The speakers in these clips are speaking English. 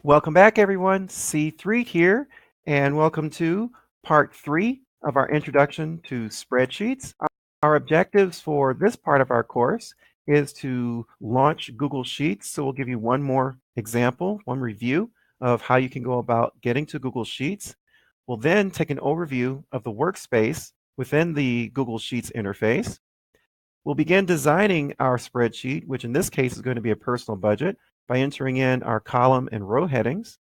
Welcome back, everyone. C3 here, and welcome to part 3 of our introduction to spreadsheets. Our objectives for this part of our course is to launch Google Sheets. So we'll give you one more example, one review of how you can go about getting to Google Sheets. We'll then take an overview of the workspace within the Google Sheets interface. We'll begin designing our spreadsheet, which in this case is going to be a personal budget, by entering in our column and row headings.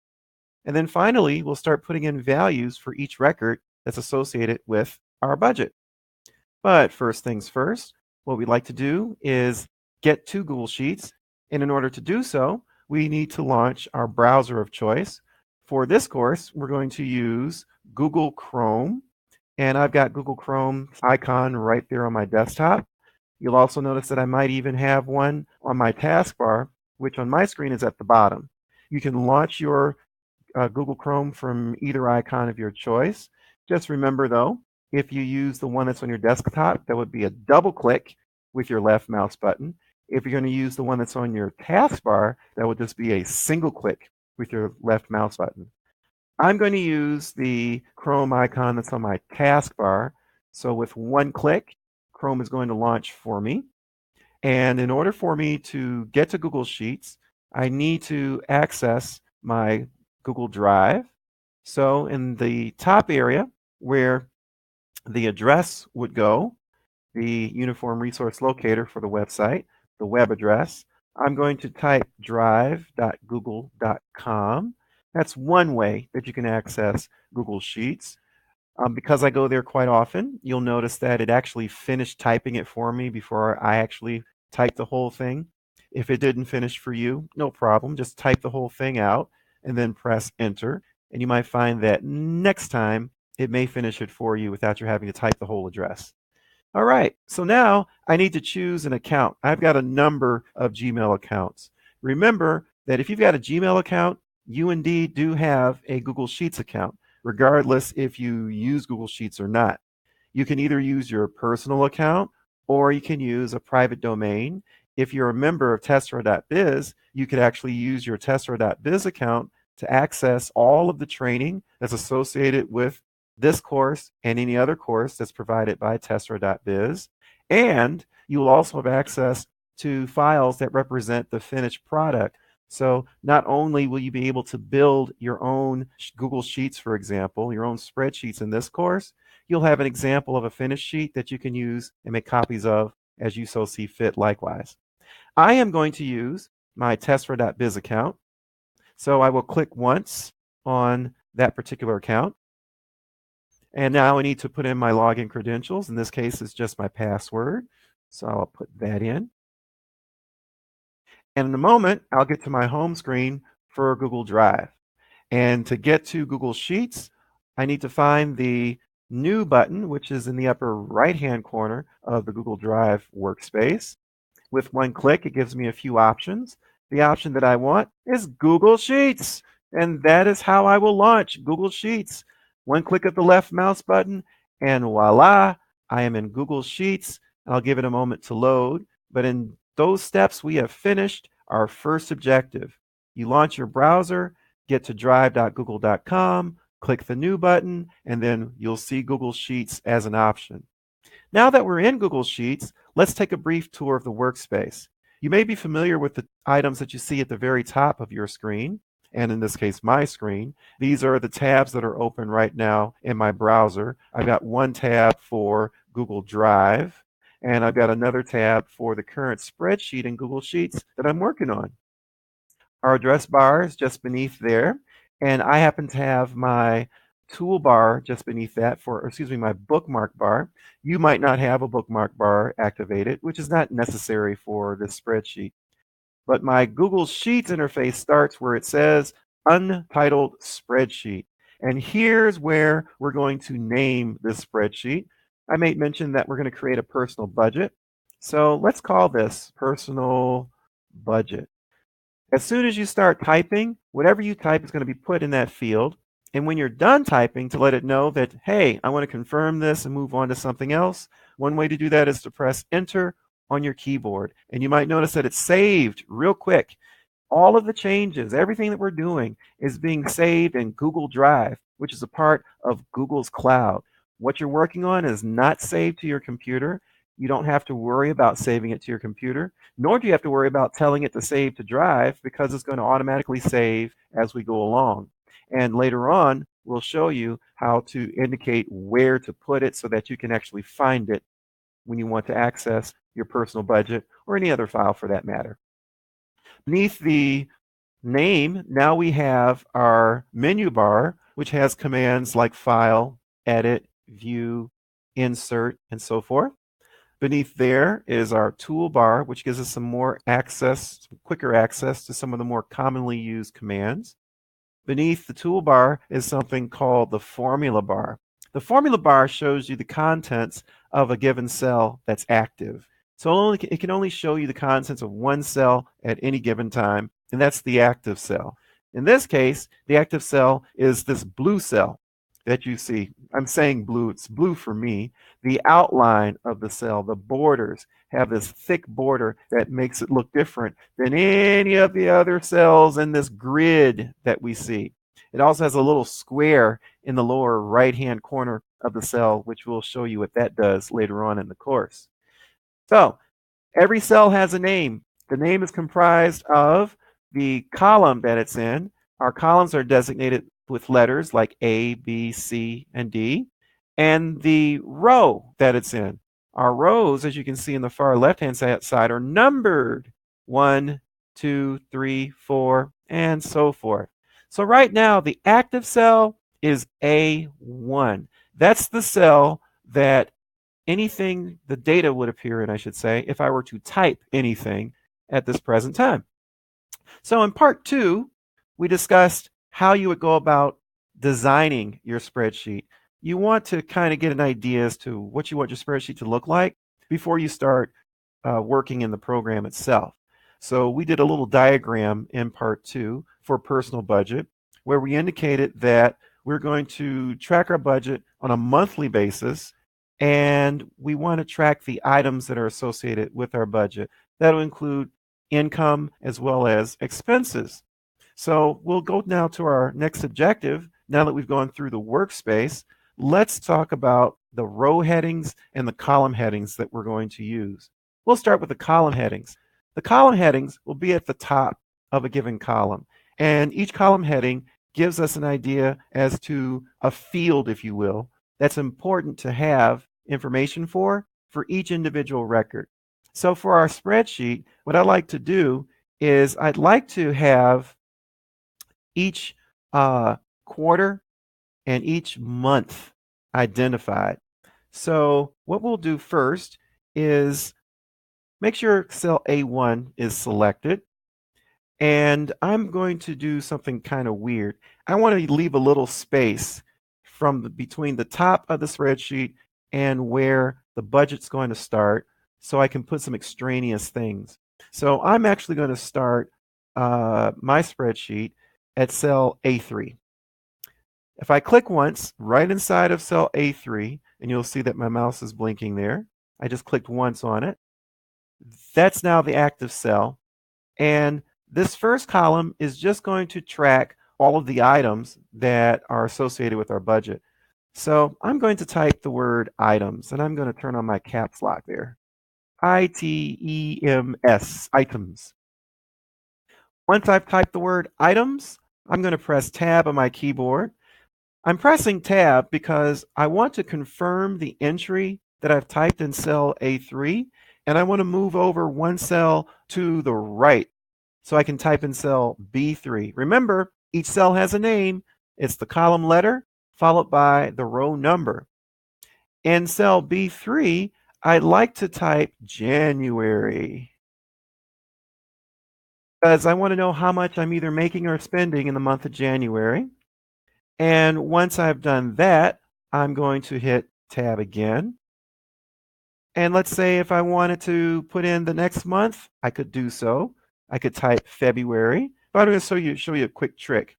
And then finally, we'll start putting in values for each record that's associated with our budget. But first things first, what we'd like to do is get to Google Sheets. And in order to do so, we need to launch our browser of choice. For this course, we're going to use Google Chrome. And I've got Google Chrome icon right there on my desktop. You'll also notice that I might even have one on my taskbar, which on my screen is at the bottom. You can launch your Google Chrome from either icon of your choice. Just remember though, if you use the one that's on your desktop, that would be a double click with your left mouse button. If you're going to use the one that's on your taskbar, that would just be a single click with your left mouse button. I'm going to use the Chrome icon that's on my taskbar. So with one click, Chrome is going to launch for me. And in order for me to get to Google Sheets, I need to access my Google Drive. So in the top area where the address would go, the Uniform Resource Locator for the website, the web address, I'm going to type drive.google.com. That's one way that you can access Google Sheets. Because I go there quite often, you'll notice that it actually finished typing it for me before I actually typed the whole thing. If it didn't finish for you, no problem. Just type the whole thing out and then press enter. And you might find that next time it may finish it for you without you having to type the whole address. All right, so now I need to choose an account. I've got a number of Gmail accounts. Remember that if you've got a Gmail account, you indeed do have a Google Sheets account, regardless if you use Google Sheets or not. You can either use your personal account or you can use a private domain. If you're a member of testro.biz, you could actually use your testro.biz account to access all of the training that's associated with this course and any other course that's provided by testro.biz. And you will also have access to files that represent the finished product. So not only will you be able to build your own Google Sheets, for example, your own spreadsheets in this course, you'll have an example of a finished sheet that you can use and make copies of as you so see fit likewise. I am going to use my testro.biz account. So I will click once on that particular account. And now I need to put in my login credentials. In this case, it's just my password. So I'll put that in. And in a moment, I'll get to my home screen for Google Drive. And to get to Google Sheets, I need to find the New button, which is in the upper right-hand corner of the Google Drive workspace. With one click, it gives me a few options. The option that I want is Google Sheets. And that is how I will launch Google Sheets. One click of the left mouse button, and voila, I am in Google Sheets. I'll give it a moment to load. But in those steps, we have finished our first objective. You launch your browser, get to drive.google.com, click the New button, and then you'll see Google Sheets as an option. Now that we're in Google Sheets, let's take a brief tour of the workspace. You may be familiar with the items that you see at the very top of your screen, and in this case, my screen. These are the tabs that are open right now in my browser. I've got one tab for Google Drive, and I've got another tab for the current spreadsheet in Google Sheets that I'm working on. Our address bar is just beneath there, and I happen to have my toolbar just beneath that my bookmark bar. You might not have a bookmark bar activated, which is not necessary for this spreadsheet. But my Google Sheets interface starts where it says Untitled Spreadsheet. And here's where we're going to name this spreadsheet. I may mention that we're going to create a personal budget. So let's call this Personal Budget. As soon as you start typing, whatever you type is going to be put in that field. And when you're done typing, to let it know that, hey, I want to confirm this and move on to something else, one way to do that is to press Enter on your keyboard. And you might notice that it's saved real quick. All of the changes, everything that we're doing is being saved in Google Drive, which is a part of Google's cloud. What you're working on is not saved to your computer. You don't have to worry about saving it to your computer, nor do you have to worry about telling it to save to Drive because it's going to automatically save as we go along. And later on, we'll show you how to indicate where to put it so that you can actually find it when you want to access your personal budget or any other file for that matter. Beneath the name, now we have our menu bar, which has commands like File, Edit, View, Insert, and so forth. Beneath there is our toolbar, which gives us some more access, quicker access to some of the more commonly used commands. Beneath the toolbar is something called the formula bar. The formula bar shows you the contents of a given cell that's active. So it can only show you the contents of one cell at any given time, and that's the active cell. In this case, the active cell is this blue cell that you see. I'm saying blue, it's blue for me. The outline of the cell, the borders, have this thick border that makes it look different than any of the other cells in this grid that we see. It also has a little square in the lower right-hand corner of the cell, which we'll show you what that does later on in the course. So every cell has a name. The name is comprised of the column that it's in. Our columns are designated with letters like A, B, C, and D, and the row that it's in. Our rows, as you can see in the far left-hand side, are numbered 1, 2, 3, 4, and so forth. So right now, the active cell is A1. That's the cell that anything, the data would appear in, I should say, if I were to type anything at this present time. So in part 2, we discussed how you would go about designing your spreadsheet. You want to kind of get an idea as to what you want your spreadsheet to look like before you start working in the program itself. So we did a little diagram in part 2 for personal budget where we indicated that we're going to track our budget on a monthly basis, and we want to track the items that are associated with our budget. That'll include income as well as expenses. So we'll go now to our next objective. Now that we've gone through the workspace, let's talk about the row headings and the column headings that we're going to use. We'll start with the column headings. The column headings will be at the top of a given column, and each column heading gives us an idea as to a field, if you will, that's important to have information for each individual record. So for our spreadsheet, what I like to do is I'd like to have each quarter and each month identified. So what we'll do first is make sure cell A1 is selected. And I'm going to do something kind of weird. I want to leave a little space between the top of the spreadsheet and where the budget's going to start so I can put some extraneous things. So I'm actually going to start my spreadsheet at cell A3. If I click once right inside of cell A3, and you'll see that my mouse is blinking there, I just clicked once on it. That's now the active cell. And this first column is just going to track all of the items that are associated with our budget. So I'm going to type the word items, and I'm going to turn on my caps lock there. ITEMS, items. Once I've typed the word items, I'm going to press tab on my keyboard. I'm pressing tab because I want to confirm the entry that I've typed in cell A3, and I want to move over one cell to the right so I can type in cell B3. Remember, each cell has a name. It's the column letter followed by the row number. In cell B3, I'd like to type January because I want to know how much I'm either making or spending in the month of January. And once I've done that, I'm going to hit tab again. And let's say if I wanted to put in the next month, I could do so. I could type February, but I'm going to show you a quick trick.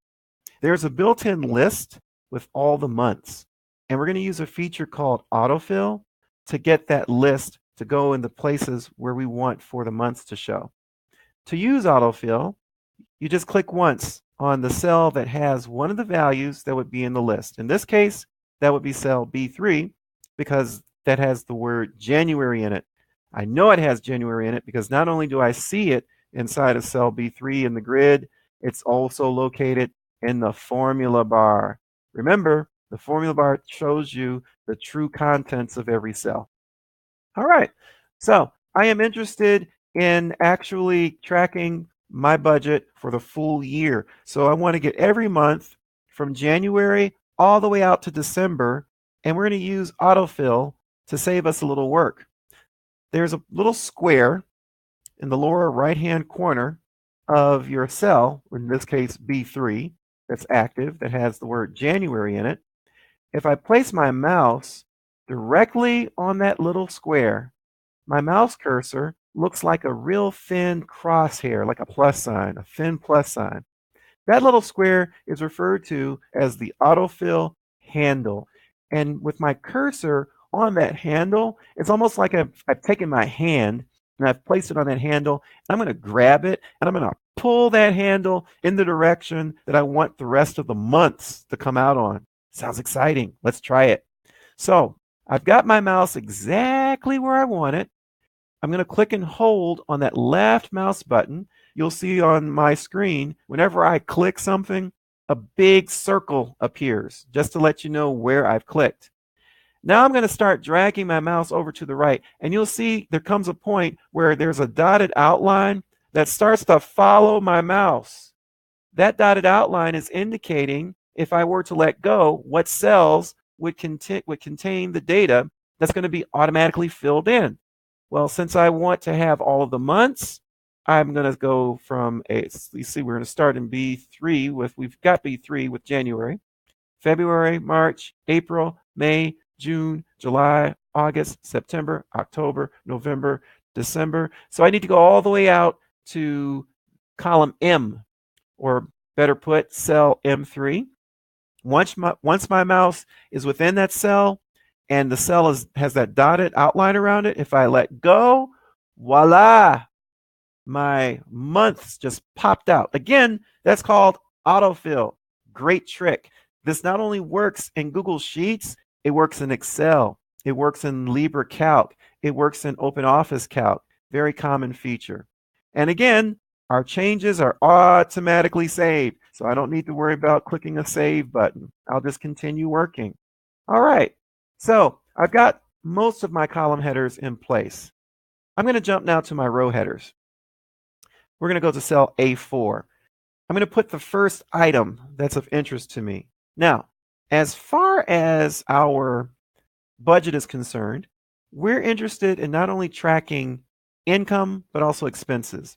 There's a built-in list with all the months, and we're going to use a feature called Autofill to get that list to go in the places where we want for the months to show. To use Autofill, you just click once on the cell that has one of the values that would be in the list. In this case, that would be cell B3 because that has the word January in it. I know it has January in it because not only do I see it inside of cell B3 in the grid, it's also located in the formula bar. Remember, the formula bar shows you the true contents of every cell. All right, so I am interested in actually tracking my budget for the full year. So I want to get every month from January all the way out to December, and we're going to use Autofill to save us a little work. There's a little square in the lower right-hand corner of your cell, in this case B3, that's active, that has the word January in it. If I place my mouse directly on that little square, my mouse cursor looks like a real thin crosshair, like a plus sign, a thin plus sign. That little square is referred to as the autofill handle. And with my cursor on that handle, it's almost like I've taken my hand and I've placed it on that handle. And I'm going to grab it and I'm going to pull that handle in the direction that I want the rest of the months to come out on. Sounds exciting. Let's try it. So I've got my mouse exactly where I want it. I'm going to click and hold on that left mouse button. You'll see on my screen, whenever I click something, a big circle appears just to let you know where I've clicked. Now I'm going to start dragging my mouse over to the right, and you'll see there comes a point where there's a dotted outline that starts to follow my mouse. That dotted outline is indicating, if I were to let go, what cells would contain the data that's going to be automatically filled in. Well, since I want to have all of the months, I'm going to go from you see, we're going to start in B3 we've got B3 with January, February, March, April, May, June, July, August, September, October, November, December. So I need to go all the way out to column M, or better put, cell M3. Once my mouse is within that cell, and the cell has that dotted outline around it, if I let go, voila, my months just popped out. Again, that's called autofill. Great trick. This not only works in Google Sheets, it works in Excel, it works in LibreCalc, it works in OpenOffice Calc. Very common feature. And again, our changes are automatically saved, so I don't need to worry about clicking a save button. I'll just continue working. All right. So I've got most of my column headers in place. I'm going to jump now to my row headers. We're going to go to cell A4. I'm going to put the first item that's of interest to me. Now, as far as our budget is concerned, we're interested in not only tracking income, but also expenses.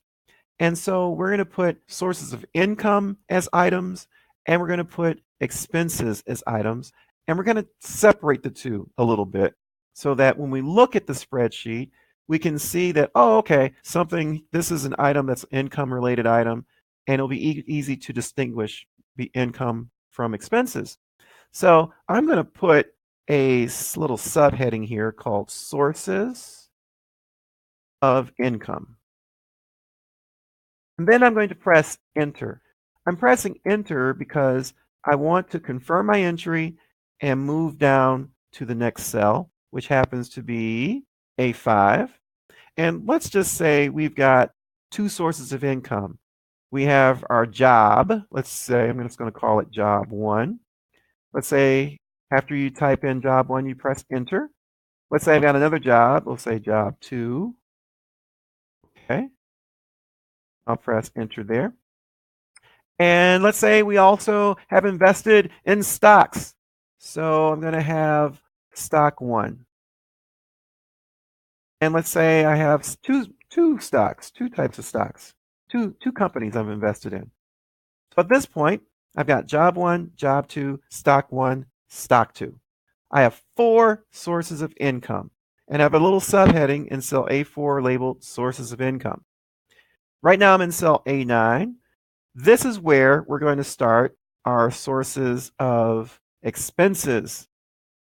And so we're going to put sources of income as items, and we're going to put expenses as items. And we're going to separate the two a little bit so that when we look at the spreadsheet, we can see that, oh, okay, this is an item that's an income related item, and it'll be easy to distinguish the income from expenses. So I'm going to put a little subheading here called sources of income. And then I'm going to press enter. I'm pressing enter because I want to confirm my entry and move down to the next cell, which happens to be A5. And let's just say we've got two sources of income. We have our job. Let's say I'm just going to call it job 1. Let's say after you type in job 1, you press enter. Let's say I've got another job. We'll say job 2. Okay. I'll press enter there. And let's say we also have invested in stocks. So I'm going to have stock 1. And let's say I have two types of stocks, two companies I've invested in. So at this point, I've got job 1, job 2, stock 1, stock 2. I have 4 sources of income, and I have a little subheading in cell A4 labeled sources of income. Right now I'm in cell A9. This is where we're going to start our sources of expenses.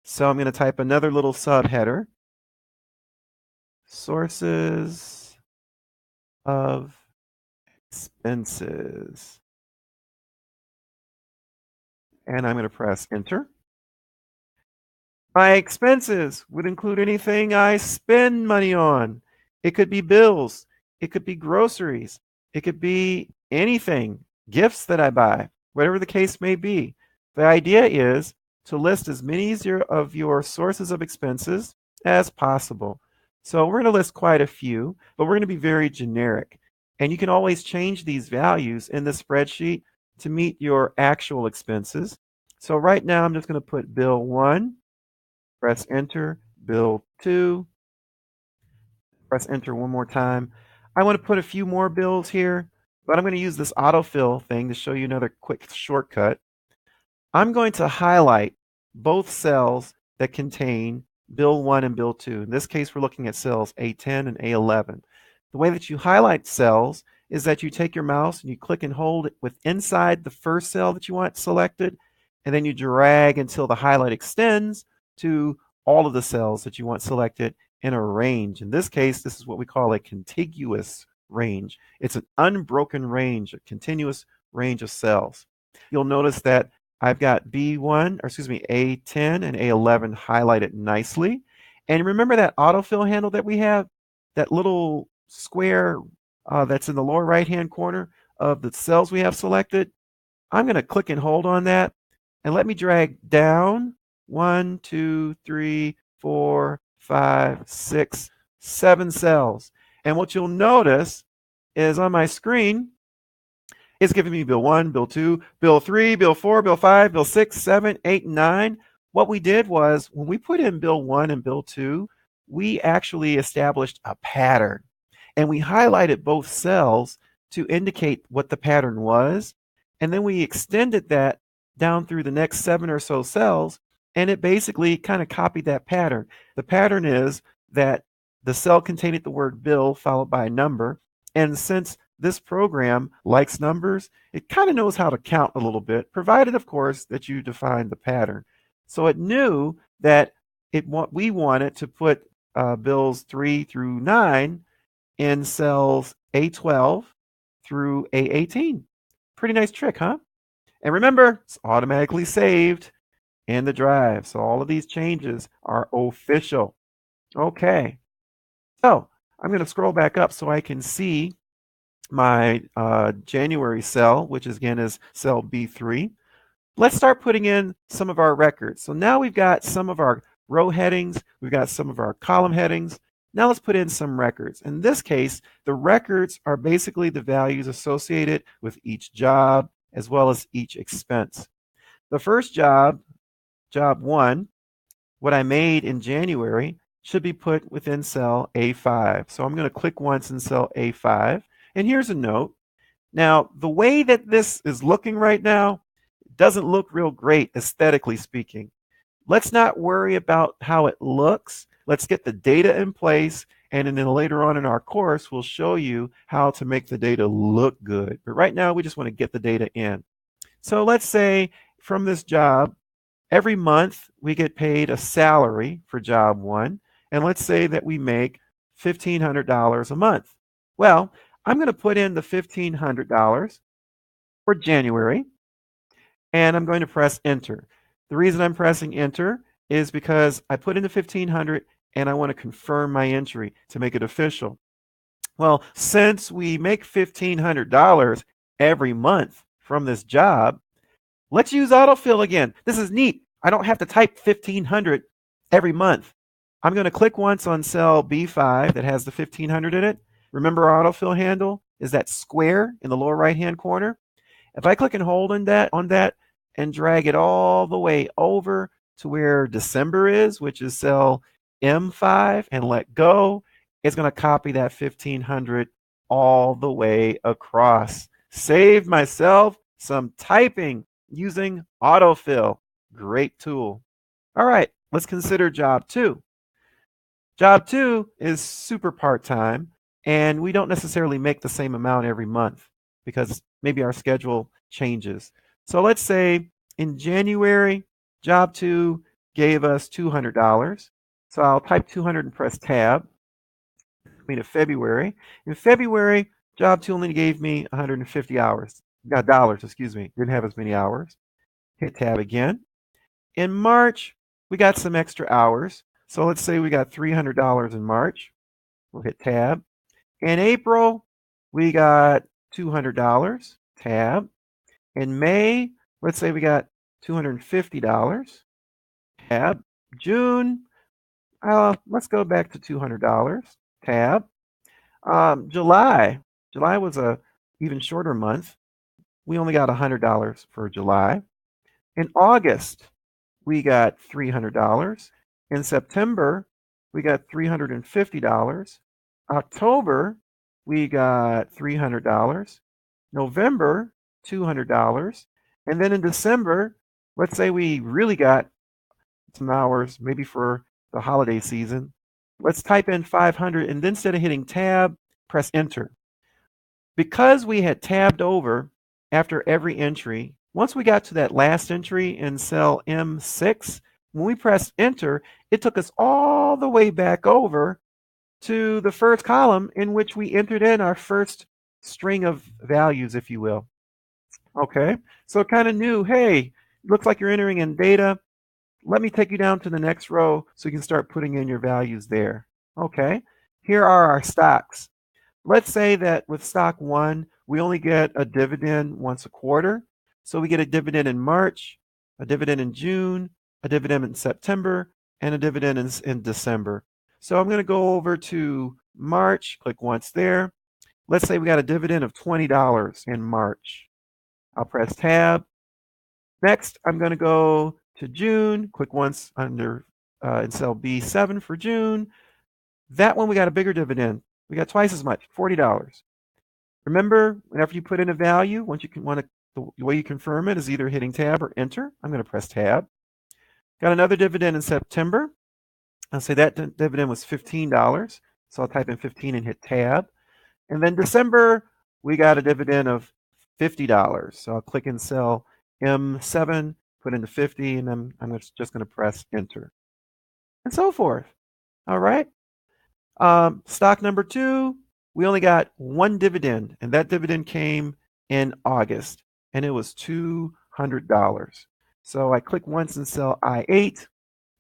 So I'm going to type another little subheader, sources of expenses. And I'm going to press enter. My expenses would include anything I spend money on. It could be bills, it could be groceries, it could be anything, gifts that I buy, whatever the case may be. The idea is to list as many of your sources of expenses as possible. So we're going to list quite a few, but we're going to be very generic. And you can always change these values in the spreadsheet to meet your actual expenses. So right now I'm just going to put bill 1. Press enter, bill 2, press enter one more time. I want to put a few more bills here, but I'm going to use this autofill thing to show you another quick shortcut. I'm going to highlight both cells that contain bill 1 and bill 2. In this case, we're looking at cells A10 and A11. The way that you highlight cells is that you take your mouse and you click and hold it with inside the first cell that you want selected, and then you drag until the highlight extends to all of the cells that you want selected in a range. In this case, this is what we call a contiguous range. It's an unbroken range, a continuous range of cells. You'll notice that I've got B1, or excuse me, A10 and A11 highlighted nicely. And remember that autofill handle that we have, that little square that's in the lower right-hand corner of the cells we have selected? I'm going to click and hold on that, and let me drag down 1, 2, 3, 4, 5, 6, 7 cells. And what you'll notice is on my screen, it's giving me bill 1, bill 2, bill 3, bill 4, bill 5, bill 6, 7, 8, 9. What we did was when we put in bill 1 and bill 2, we actually established a pattern. And we highlighted both cells to indicate what the pattern was. And then we extended that down through the next 7 or so cells, and it basically kind of copied that pattern. The pattern is that the cell containing the word bill followed by a number. And since this program likes numbers, it kind of knows how to count a little bit, provided, of course, that you define the pattern. So it knew that we wanted to put bills 3 through 9 in cells A12 through A18. Pretty nice trick, huh? And remember, it's automatically saved in the drive. So all of these changes are official. Okay. So I'm going to scroll back up so I can see my January cell, which again is cell B3. Let's start putting in some of our records. So now we've got some of our row headings, we've got some of our column headings. Now let's put in some records. In this case, the records are basically the values associated with each job as well as each expense. The first job, job 1, what I made in January, should be put within cell A5. So I'm going to click once in cell A5. And here's a note. Now, the way that this is looking right now doesn't look real great aesthetically speaking. Let's not worry about how it looks. Let's get the data in place, and then later on in our course, we'll show you how to make the data look good. But right now, we just want to get the data in. So let's say from this job, every month we get paid a salary for job 1, and let's say that we make $1,500 a month. Well, I'm going to put in the $1,500 for January, and I'm going to press enter. The reason I'm pressing enter is because I put in the 1,500 and I want to confirm my entry to make it official. Well, since we make $1,500 every month from this job, let's use autofill again. This is neat. I don't have to type 1,500 every month. I'm going to click once on cell B5 that has the 1,500 in it. Remember our autofill handle is that square in the lower right-hand corner. If I click and hold on that and drag it all the way over to where December is, which is cell M5, and let go, it's going to copy that 1,500 all the way across. Saved myself some typing using autofill. Great tool. All right, let's consider job 2. Job 2 is super part-time, and we don't necessarily make the same amount every month because maybe our schedule changes. So let's say in January, job 2 gave us $200. So I'll type 200 and press tab. In February. In February, Job 2 only gave me 150 hours. Dollars, excuse me. Didn't have as many hours. Hit tab again. In March, we got some extra hours. So let's say we got $300 in March. We'll hit tab. In April, we got $200. Tab. In May, let's say we got $250. Tab. June, let's go back to $200. Tab. July. July was a even shorter month. We only got $100 for July. In August, we got $300. In September, we got $350. October, we got $300. November, $200. And then in December, let's say we really got some hours, maybe for the holiday season. Let's type in 500, and then instead of hitting tab, press enter. Because we had tabbed over after every entry, once we got to that last entry in cell M6, when we pressed enter, it took us all the way back over to the first column in which we entered in our first string of values, if you will. Okay, so it kind of knew, hey, looks like you're entering in data. Let me take you down to the next row so you can start putting in your values there. Okay, here are our stocks. Let's say that with stock 1, we only get a dividend once a quarter. So we get a dividend in March, a dividend in June, a dividend in September, and a dividend in December. So I'm going to go over to March, click once there. Let's say we got a dividend of $20 in March. I'll press tab. Next, I'm going to go to June, click once under in cell B7 for June. That one we got a bigger dividend. We got twice as much, $40. Remember, whenever you put in a value, once you can the way you confirm it is either hitting tab or enter. I'm going to press tab. Got another dividend in September. I'll say that dividend was $15. So I'll type in 15 and hit tab. And then December, we got a dividend of $50. So I'll click in cell M7, put in the 50, and then I'm just going to press enter. And so forth. All right. Stock number 2, we only got one dividend, and that dividend came in August, and it was $200. So I click once in cell I8,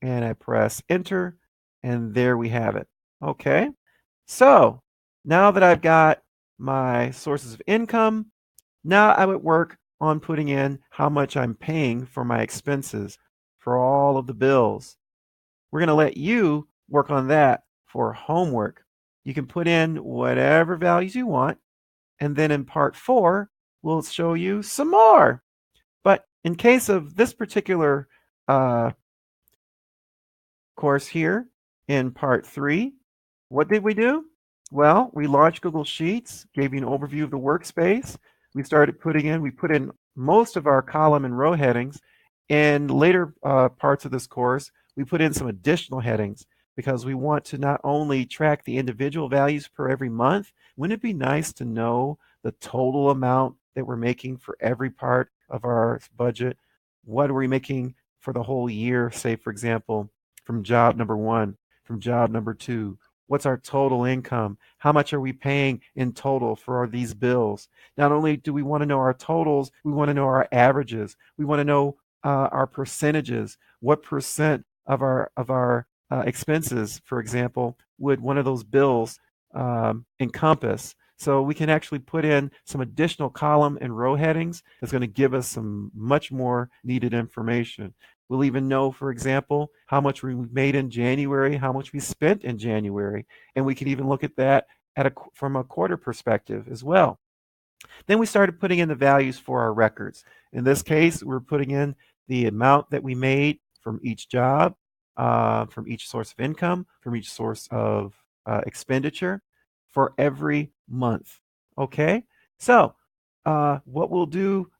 and I press enter, and there we have it. Okay, so now that I've got my sources of income, now I would work on putting in how much I'm paying for my expenses for all of the bills. We're going to let you work on that for homework. You can put in whatever values you want, and then in part 4, we'll show you some more. But in case of this particular course here in part 3, what did we do? Well, we launched Google Sheets, gave you an overview of the workspace. We put in most of our column and row headings. In later parts of this course, we put in some additional headings because we want to not only track the individual values per every month, wouldn't it be nice to know the total amount that we're making for every part of our budget? What are we making for the whole year, say, for example, from job number 1, from job number 2? What's our total income? How much are we paying in total for these bills? Not only do we want to know our totals, we want to know our averages. We want to know our percentages. What percent of our expenses, for example, would one of those bills encompass? So we can actually put in some additional column and row headings that's going to give us some much more needed information. We'll even know, for example, how much we made in January, how much we spent in January, and we can even look at that from a quarter perspective as well. Then we started putting in the values for our records. In this case, we're putting in the amount that we made from each job, from each source of income, from each source of expenditure for every month. Okay, so what we'll do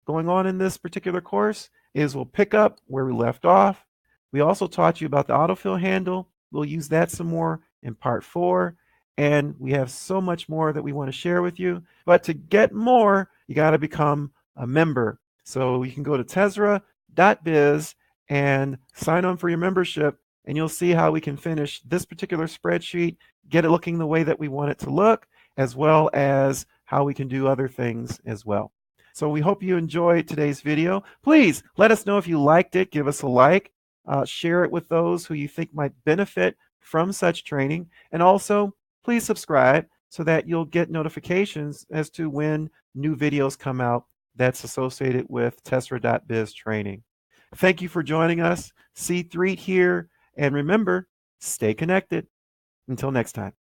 going on in this particular course is we'll pick up where we left off. We also taught you about the autofill handle. We'll use that some more in part 4. And we have so much more that we want to share with you. But to get more, you got to become a member. So you can go to Tezra.biz and sign on for your membership, and you'll see how we can finish this particular spreadsheet, get it looking the way that we want it to look, as well as how we can do other things as well. So we hope you enjoyed today's video. Please let us know if you liked it. Give us a like. Share it with those who you think might benefit from such training. And also, please subscribe so that you'll get notifications as to when new videos come out that's associated with Tessera.biz training. Thank you for joining us. C3 here. And remember, stay connected. Until next time.